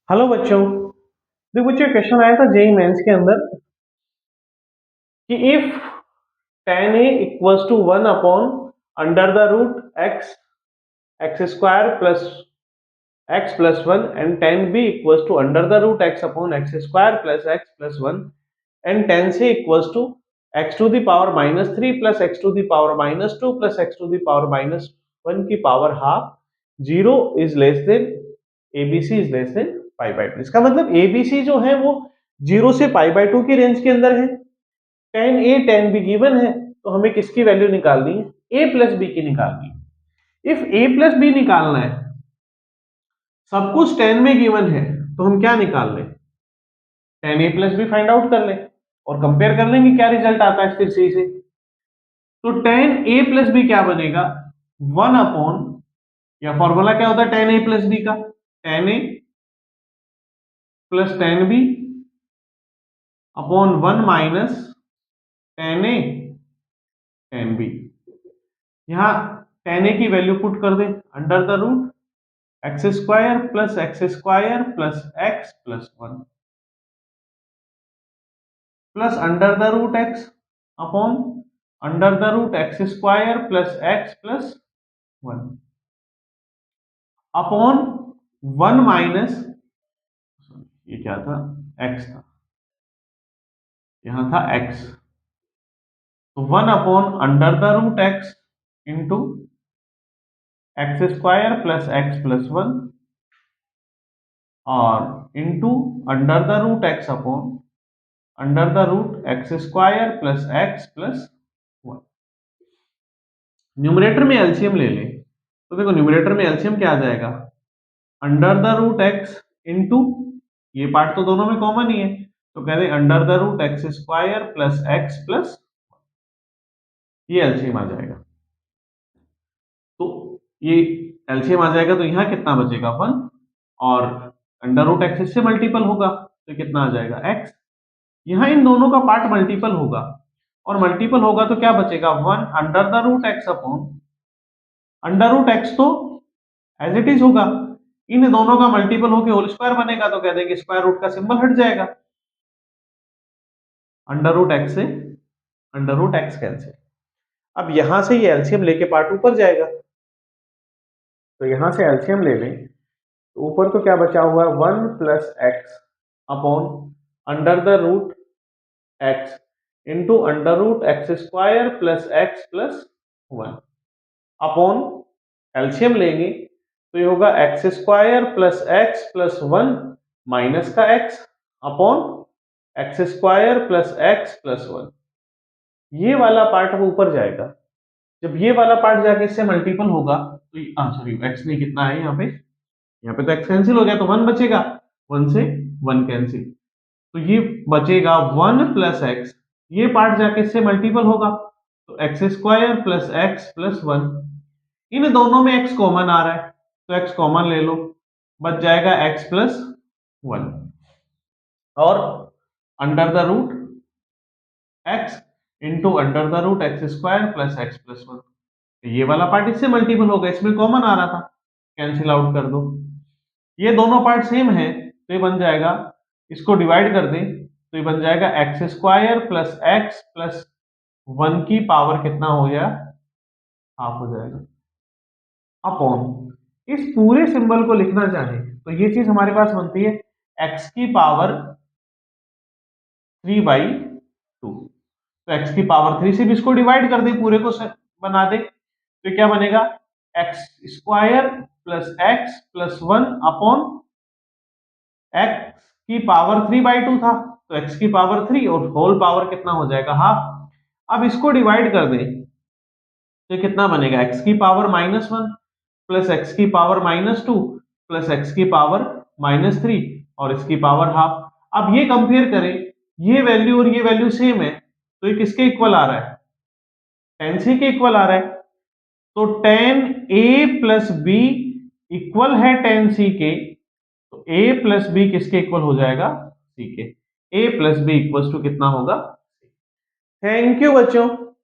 Hello बच्चों। देखो बच्चों, क्वेश्चन आया था जेई मेंस के अंदर कि if tan a equals to 1 upon under the root x x square plus x plus 1 and tan b equals to under the root x upon x square plus x plus 1 and tan c equals to x to the power minus 3 plus x to the power minus 2 plus x to the power minus 1 की power half 0 is less than ABC is less than pi by 2। इसका मतलब ABC जो है वो 0 से pi by 2 की range के अंदर है। tan a tan b given है, तो हमें किसकी वैल्यू निकालनी है? a प्लस बी की निकालनी है। इफ a प्लस बी निकालना है, सब कुछ tan में गिवन है, तो हम क्या निकाल लें? tan a plus B find out कर लें और कंपेयर कर लेंगे क्या रिजल्ट आता है फिर से। तो tan a प्लस बी क्या बनेगा? 1 अपॉन, या फॉर्मूला क्या होता है tan a प्लस बी का? tan a plus tan b upon 1 minus tan a tan b। यहां tan a की वैल्यू पुट कर दें under the root x square plus x plus 1 plus under the root X upon under the root x square plus x plus 1 upon 1 minus, ये क्या था? X था, यहां था एक्स, तो 1 upon under the root x into X square plus x plus 1 और into under the root X upon under the root x square plus x plus 1। Numerator में LCM ले लें, तो देखो न्यूमरेटर में एलसीएम क्या आ जाएगा? Under the root x into, ये पार्ट तो दोनों में कॉमन ही है, तो कह दे under the root x square plus x plus, ये एलसीएम आ जाएगा। तो ये एलसीएम आ जाएगा, तो यहां कितना बचेगा? 1, और अंडर रूट एक्स से मल्टीपल होगा तो कितना आ जाएगा? एक्स। यहां इन दोनों का पार्ट मल्टीपल होगा, और मल्टीपल होगा तो क्या बचेगा? 1 under the root X upon under root X, तो एज इट इज होगा, इन दोनों का मल्टीपल होकर होल स्क्वायर बनेगा, तो कह देंगे स्क्वायर रूट का सिंबल हट जाएगा, अंडर रूट एक्स से अंडर रूट एक्स कैंसिल। अब यहां से ये एलसीएम लेके पार्ट ऊपर जाएगा, तो यहां से एलसीएम ले लें, तो ऊपर तो क्या बचा हुआ है? 1 plus X upon under the root x into under root x square plus x plus 1 upon, LCM लेंगे तो ये होगा एक्स स्क्वायर प्लस 1 माइनस का X upon X square plus 1। ये वाला पार्ट अब ऊपर जाएगा, जब ये वाला पार्ट जाके इससे मल्टीपल होगा तो सॉरी, एक्स नहीं, कितना है यहाँ पे तो एक्स कैंसिल हो गया, तो 1 बचेगा, 1 से 1 कैंसिल, तो ये बचेगा 1 प्लस एक्स, ये पार्ट जाके इससे मल्टीपल होगा, तो एक्स स्क्वायर प्लस 1। इन दोनों में x कॉमन आ रहा है, तो x कॉमन ले लो, बच जाएगा x प्लस 1 और under the root x into under the root x square plus x plus 1। ये वाला पार्ट इससे मल्टीपल होगा, इसमें कॉमन आ रहा था, कैंसिल आउट कर दो। ये दोनों पार्ट सेम है, तो ये बन जाएगा, इसको डिवाइड कर दे तो ये बन जाएगा एक्स स्क्वायर प्लस 1 की पावर कितना हो गया? हाफ हो जाएगा, अपॉन, इस पूरे सिंबल को लिखना चाहे तो ये चीज हमारे पास बनती है x की पावर 3/2। तो x की पावर 3 से भी इसको डिवाइड कर दे, पूरे को बना दे, तो क्या बनेगा? X square plus plus 1 upon x की पावर 3/2 था, तो x की पावर 3 और होल पावर कितना हो जाएगा? हाफ। अब इसको डिवाइड कर दे तो कितना बनेगा? x की पावर -1 प्लस एक्स की पावर -2 प्लस एक्स की पावर -3 और इसकी पावर हाफ। अब ये कंपेयर करें, ये वैल्यू और ये वैल्यू सेम है, तो ये किसके इक्वल आ रहा है? tan c के इक्वल आ रहा है, तो tan a plus B equal है tan c के, तो a प्लस बी किसके इक्वल हो जाएगा? c के। a plus B equal to कितना होगा? थैंक यू बच्चों।